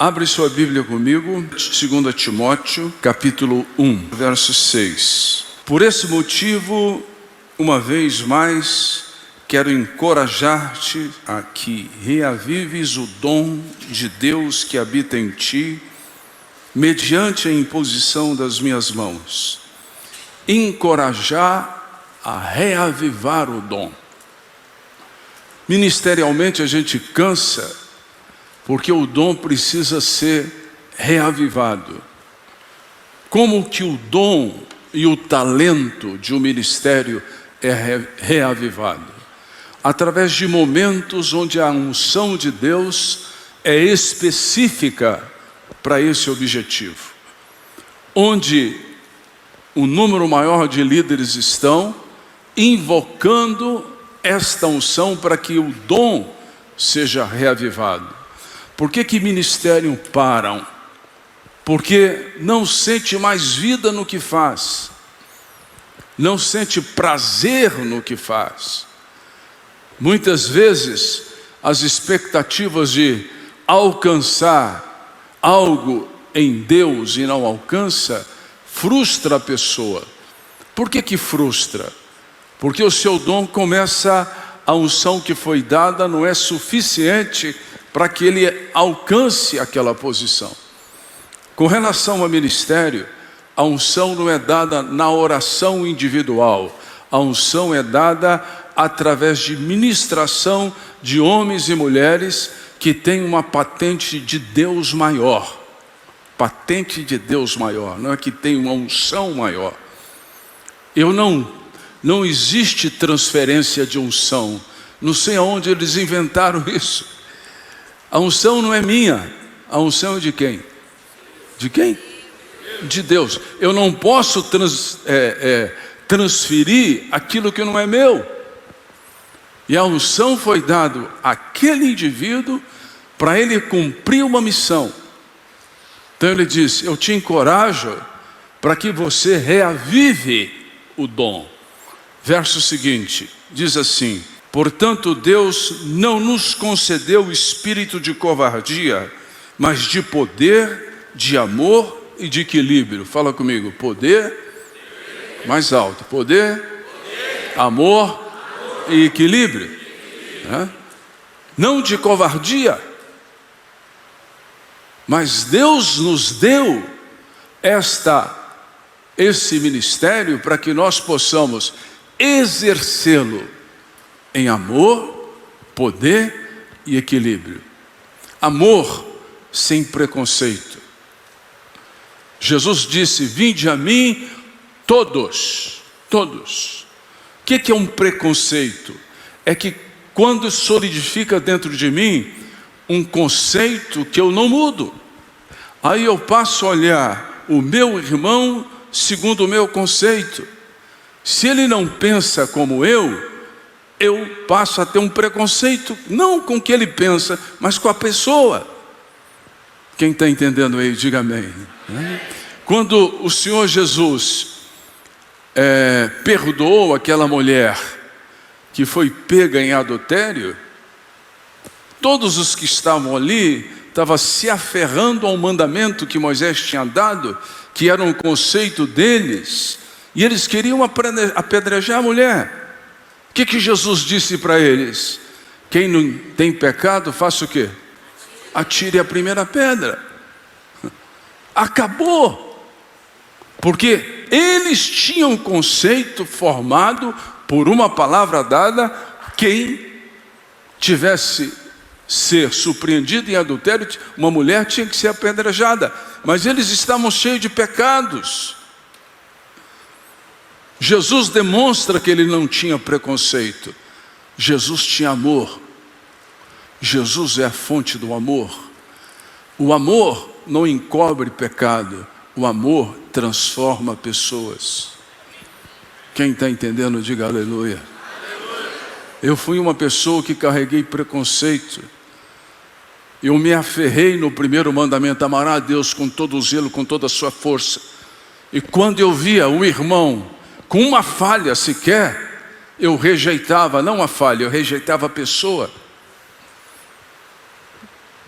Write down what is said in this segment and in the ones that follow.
Abre sua Bíblia comigo, 2 Timóteo, capítulo 1, verso 6. Por esse motivo, uma vez mais, quero encorajar-te a que reavives o dom de Deus que habita em ti, mediante a imposição das minhas mãos. Encorajar a reavivar o dom. Ministerialmente a gente cansa, porque o dom precisa ser reavivado. Como que o dom e o talento de um ministério é reavivado? Através de momentos onde a unção de Deus é específica para esse objetivo. Onde um número maior de líderes estão invocando esta unção para que o dom seja reavivado. Por que ministério param? Porque não sente mais vida no que faz. Não sente prazer no que faz. Muitas vezes, as expectativas de alcançar algo em Deus e não alcança, frustra a pessoa. Por que frustra? Porque o seu dom começa, a unção que foi dada não é suficiente para que ele alcance aquela posição. Com relação ao ministério, a unção não é dada na oração individual. A unção é dada através de ministração de homens e mulheres que têm uma patente de Deus maior. Patente de Deus maior, não é que tem uma unção maior. Não existe transferência de unção. Não sei aonde eles inventaram isso. A unção não é minha, a unção é de quem? De quem? De Deus. Eu não posso transferir aquilo que não é meu. E a unção foi dada àquele indivíduo para ele cumprir uma missão. Então ele disse: eu te encorajo para que você reavive o dom. Verso seguinte, diz assim: portanto, Deus não nos concedeu o espírito de covardia, mas de poder, de amor e de equilíbrio. Fala comigo, poder, mais alto, poder, amor e equilíbrio. Não de covardia, mas Deus nos deu esse ministério para que nós possamos exercê-lo em amor, poder e equilíbrio. Amor sem preconceito. Jesus disse: vinde a mim todos. Todos. O que é um preconceito? É que quando solidifica dentro de mim um conceito que eu não mudo. Aí eu passo a olhar o meu irmão segundo o meu conceito. Se ele não pensa como eu passo a ter um preconceito, não com o que ele pensa, mas com a pessoa. Quem está entendendo aí, diga amém. Quando o Senhor Jesus perdoou aquela mulher que foi pega em adultério, todos os que estavam ali estavam se aferrando ao mandamento que Moisés tinha dado, que era um conceito deles, e eles queriam apedrejar a mulher. O que Jesus disse para eles? Quem não tem pecado, faça o quê? Atire a primeira pedra. Acabou. Porque eles tinham um conceito formado por uma palavra dada: quem tivesse ser surpreendido em adultério, uma mulher tinha que ser apedrejada. Mas eles estavam cheios de pecados. Jesus demonstra que ele não tinha preconceito. Jesus tinha amor. Jesus é a fonte do amor. O amor não encobre pecado. O amor transforma pessoas. Quem está entendendo, diga aleluia. Eu fui uma pessoa que carreguei preconceito. Eu me aferrei no primeiro mandamento: amará a Deus com todo o zelo, com toda a sua força. E quando eu via o irmão com uma falha sequer, eu rejeitava, não a falha, eu rejeitava a pessoa.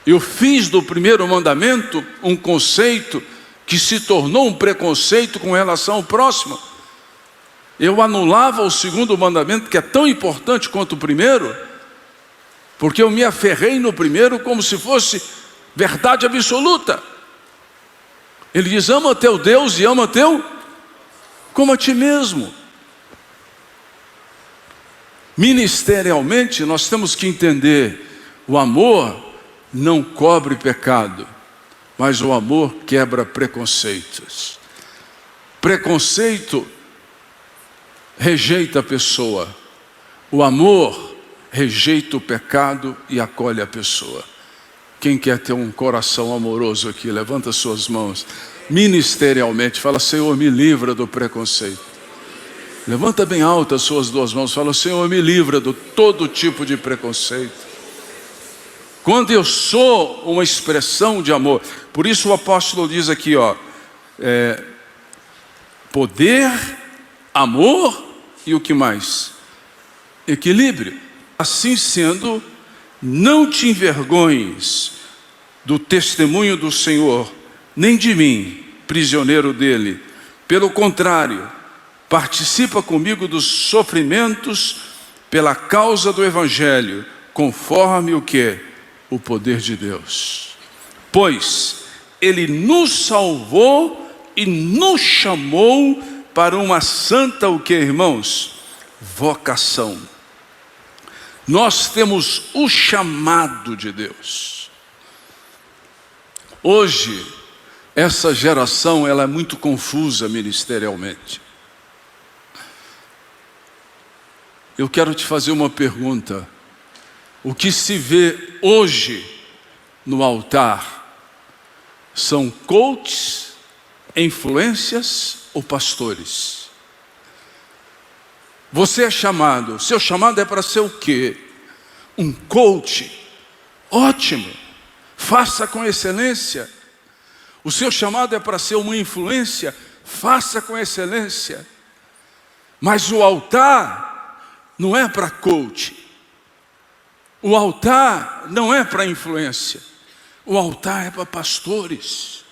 Eu fiz do primeiro mandamento um conceito que se tornou um preconceito com relação ao próximo. Eu anulava o segundo mandamento, que é tão importante quanto o primeiro, porque eu me aferrei no primeiro como se fosse verdade absoluta. Ele diz: ama teu Deus e ama teu como a ti mesmo. Ministerialmente, nós temos que entender: o amor não cobre pecado, mas o amor quebra preconceitos. Preconceito rejeita a pessoa, o amor rejeita o pecado e acolhe a pessoa. Quem quer ter um coração amoroso aqui, levanta suas mãos. Ministerialmente, fala: Senhor, me livra do preconceito. Levanta bem alto as suas duas mãos, fala: Senhor, me livra de todo tipo de preconceito. Quando eu sou uma expressão de amor, por isso o apóstolo diz aqui, poder, amor e o que mais? Equilíbrio. Assim sendo, não te envergonhes do testemunho do Senhor, nem de mim, prisioneiro dele. Pelo contrário, participa comigo dos sofrimentos pela causa do Evangelho, conforme o que? O poder de Deus. Pois Ele nos salvou e nos chamou para uma santa, o que, irmãos? Vocação. Nós temos o chamado de Deus. Hoje, essa geração, ela é muito confusa ministerialmente. Eu quero te fazer uma pergunta. O que se vê hoje no altar são coaches, influências ou pastores? Você é chamado, seu chamado é para ser o quê? Um coach? Ótimo, faça com excelência. O seu chamado é para ser uma influência? Faça com excelência. Mas o altar não é para coach. O altar não é para influência. O altar é para pastores.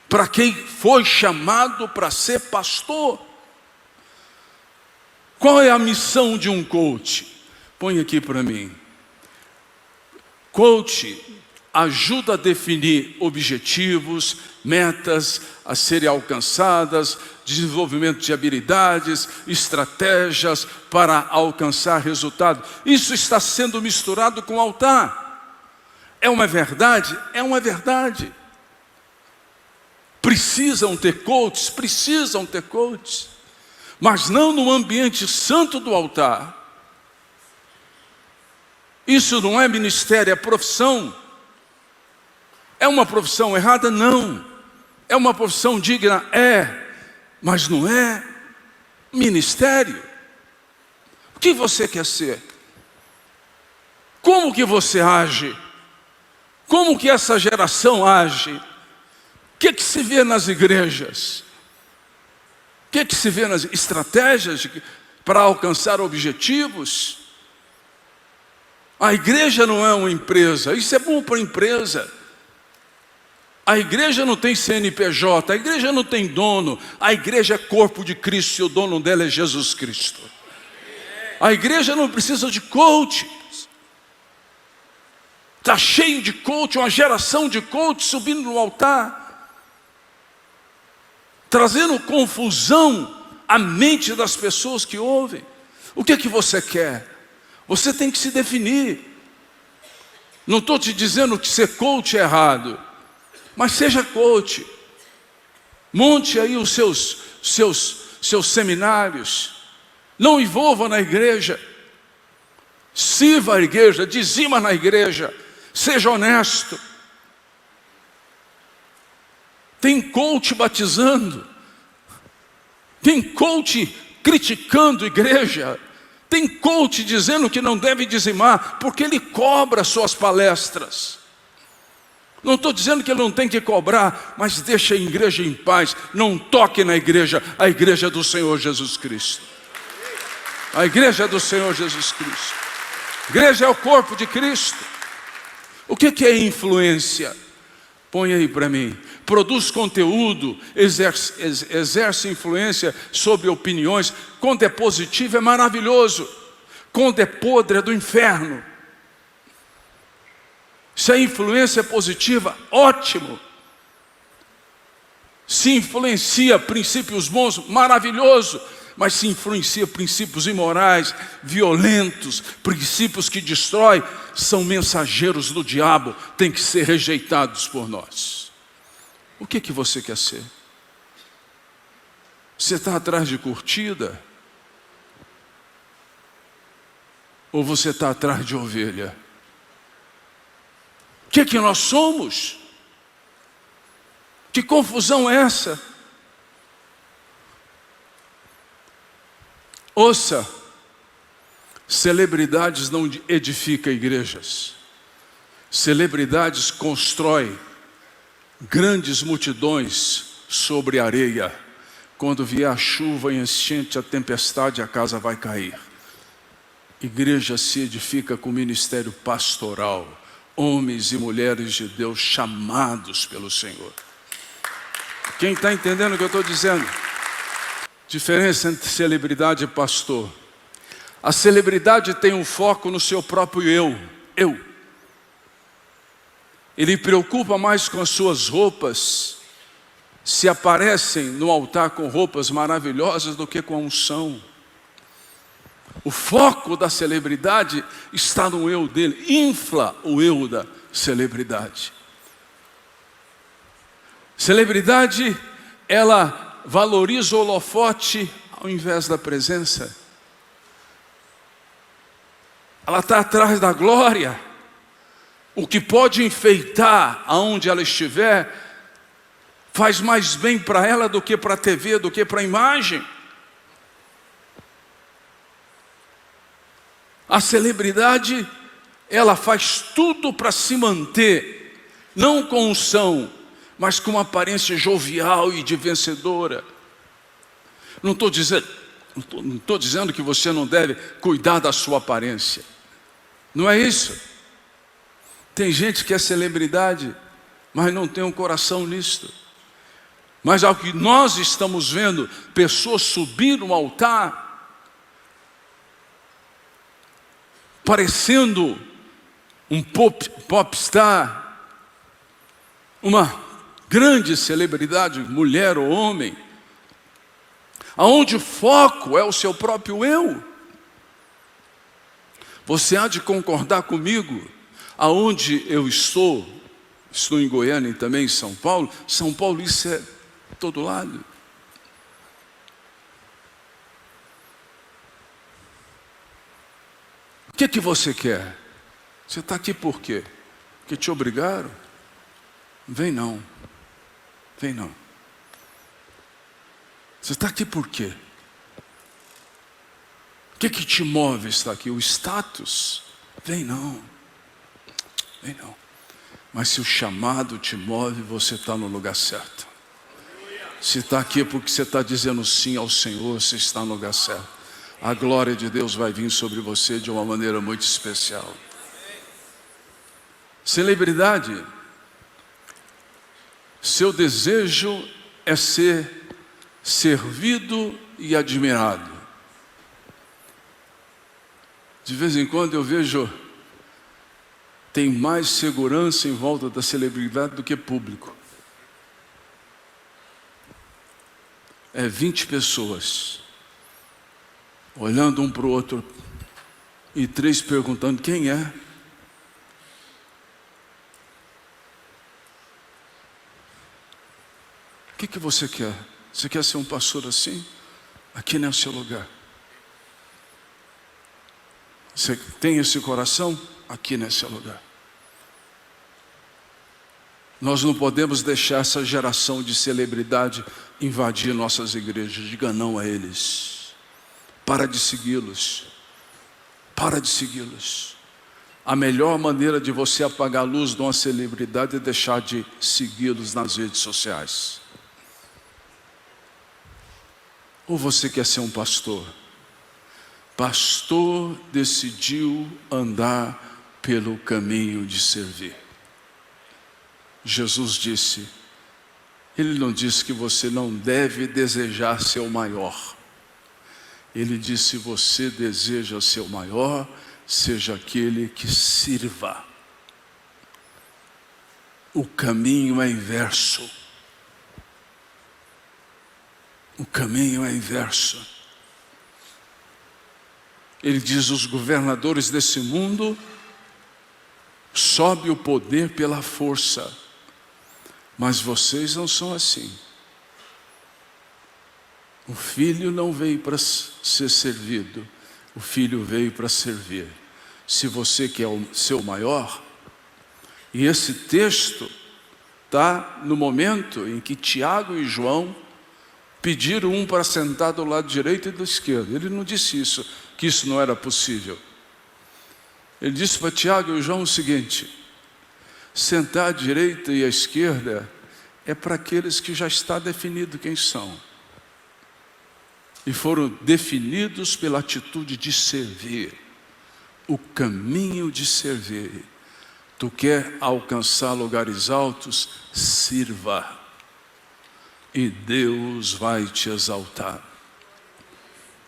Para quem foi chamado para ser pastor. Qual é a missão de um coach? Põe aqui para mim. Coach ajuda a definir objetivos, metas a serem alcançadas, desenvolvimento de habilidades, estratégias para alcançar resultado. Isso está sendo misturado com o altar. É uma verdade? É uma verdade. Precisam ter coaches, mas não no ambiente santo do altar. Isso não é ministério, é profissão. É uma profissão errada? Não. É uma profissão digna? É. Mas não é ministério. O que você quer ser? Como que você age? Como que essa geração age? O que se vê nas igrejas? O que se vê nas estratégias para alcançar objetivos? A igreja não é uma empresa. Isso é bom para a empresa. A igreja não tem CNPJ, a igreja não tem dono. A igreja é corpo de Cristo e o dono dela é Jesus Cristo. A igreja não precisa de coach. Está cheio de coach, uma geração de coach subindo no altar, trazendo confusão à mente das pessoas que ouvem. O que é que você quer? Você tem que se definir. Não estou te dizendo que ser coach é errado, mas seja coach. Monte aí os seus seminários. Não envolva na igreja. Sirva a igreja, dizima na igreja. Seja honesto. Tem coach batizando. Tem coach criticando a igreja. Tem coach dizendo que não deve dizimar porque ele cobra suas palestras. Não estou dizendo que ele não tem que cobrar, mas deixa a igreja em paz. Não toque na igreja, a igreja do Senhor Jesus Cristo. A igreja do Senhor Jesus Cristo. A igreja é o corpo de Cristo. O que é influência? Põe aí para mim. Produz conteúdo, exerce influência sobre opiniões. Quando é positivo é maravilhoso. Quando é podre é do inferno. Se a influência é positiva, ótimo. Se influencia princípios bons, maravilhoso. Mas se influencia princípios imorais, violentos, princípios que destroem, são mensageiros do diabo, têm que ser rejeitados por nós. O que você quer ser? Você está atrás de curtida? Ou você está atrás de ovelha? O que nós somos? Que confusão é essa? Ouça, celebridades não edificam igrejas. Celebridades constroem grandes multidões sobre areia. Quando vier a chuva, a enchente, a tempestade, a casa vai cair. Igreja se edifica com ministério pastoral. Homens e mulheres de Deus chamados pelo Senhor. Quem está entendendo o que eu estou dizendo? Diferença entre celebridade e pastor. A celebridade tem um foco no seu próprio eu. Ele preocupa mais com as suas roupas, se aparecem no altar com roupas maravilhosas, do que com a unção. O foco da celebridade está no eu dele, infla o eu da celebridade. Celebridade, ela valoriza o holofote ao invés da presença. Ela está atrás da glória. O que pode enfeitar aonde ela estiver, faz mais bem para ela do que para a TV, do que para a imagem. A celebridade, ela faz tudo para se manter, não com unção, mas com uma aparência jovial e de vencedora. Não estou dizendo que você não deve cuidar da sua aparência. Não é isso. Tem gente que é celebridade, mas não tem um coração nisto. Mas ao que nós estamos vendo, pessoas subir no altar, parecendo um popstar, uma grande celebridade, mulher ou homem, aonde o foco é o seu próprio eu. Você há de concordar comigo, aonde eu estou em Goiânia e também em São Paulo, isso é todo lado. O que você quer? Você está aqui por quê? Porque te obrigaram? Vem não. Vem não. Você está aqui por quê? O que te move estar aqui? O status? Vem não. Vem não. Mas se o chamado te move, você está no lugar certo. Se está aqui porque você está dizendo sim ao Senhor, você está no lugar certo. A glória de Deus vai vir sobre você de uma maneira muito especial. Celebridade, seu desejo é ser servido e admirado. De vez em quando eu vejo, tem mais segurança em volta da celebridade do que público. É 20 pessoas olhando um para o outro e 3 perguntando quem é. O que você quer? Você quer ser um pastor assim? Aqui não é o seu lugar. Você tem esse coração? Aqui não é o seu lugar. Nós não podemos deixar essa geração de celebridade invadir nossas igrejas. Diga não a eles. Para de segui-los. Para de segui-los. A melhor maneira de você apagar a luz de uma celebridade é deixar de segui-los nas redes sociais. Ou você quer ser um pastor? Pastor decidiu andar pelo caminho de servir. Jesus disse, Ele não disse que você não deve desejar ser o maior. Ele disse, se você deseja ser o maior, seja aquele que sirva. O caminho é inverso. O caminho é inverso. Ele diz, os governadores desse mundo sobe o poder pela força, mas vocês não são assim. O filho não veio para ser servido, o filho veio para servir. Se você quer ser o maior, e esse texto está no momento em que Tiago e João pediram um para sentar do lado direito e do esquerdo. Ele não disse isso, que isso não era possível. Ele disse para Tiago e João o seguinte, sentar à direita e à esquerda é para aqueles que já está definido quem são. E foram definidos pela atitude de servir. O caminho de servir. Tu quer alcançar lugares altos? Sirva. E Deus vai te exaltar.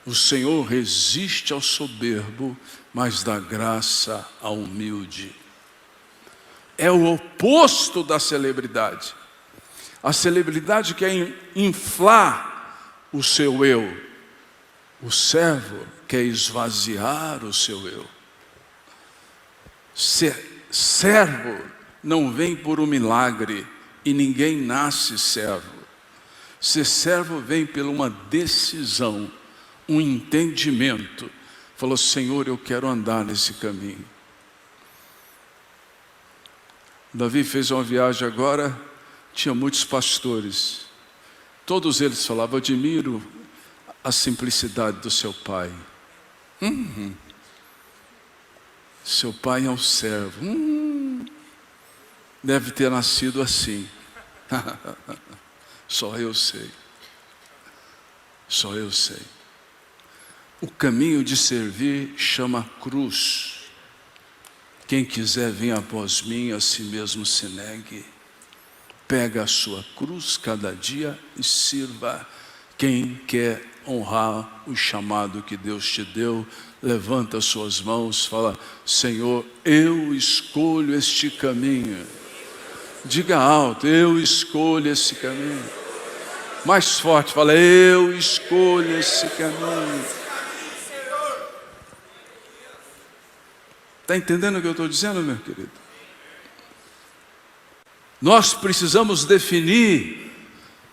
O Senhor resiste ao soberbo, mas dá graça ao humilde. É o oposto da celebridade. A celebridade quer inflar o seu eu. O servo quer esvaziar o seu eu. Ser servo não vem por um milagre, e ninguém nasce servo. Ser servo vem por uma decisão, um entendimento. Falou, Senhor, eu quero andar nesse caminho. Davi fez uma viagem agora, tinha muitos pastores. Todos eles falavam, admiro a simplicidade do seu pai. Seu pai é um servo. Deve ter nascido assim. Só eu sei. Só eu sei. O caminho de servir chama cruz. Quem quiser vir após mim, a si mesmo se negue. Pega a sua cruz cada dia e sirva. Quem quer honrar o chamado que Deus te deu, levanta as suas mãos, fala, Senhor, eu escolho este caminho. Diga alto, eu escolho esse caminho. Mais forte, fala, eu escolho esse caminho. Está entendendo o que eu estou dizendo, meu querido? Nós precisamos definir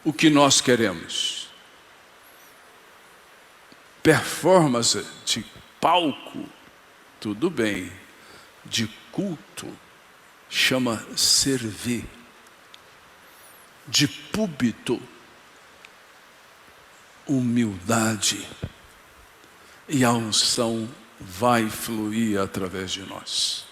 o que nós queremos. Performance de palco, tudo bem. De culto, chama servir. De púlpito, humildade. E a unção vai fluir através de nós.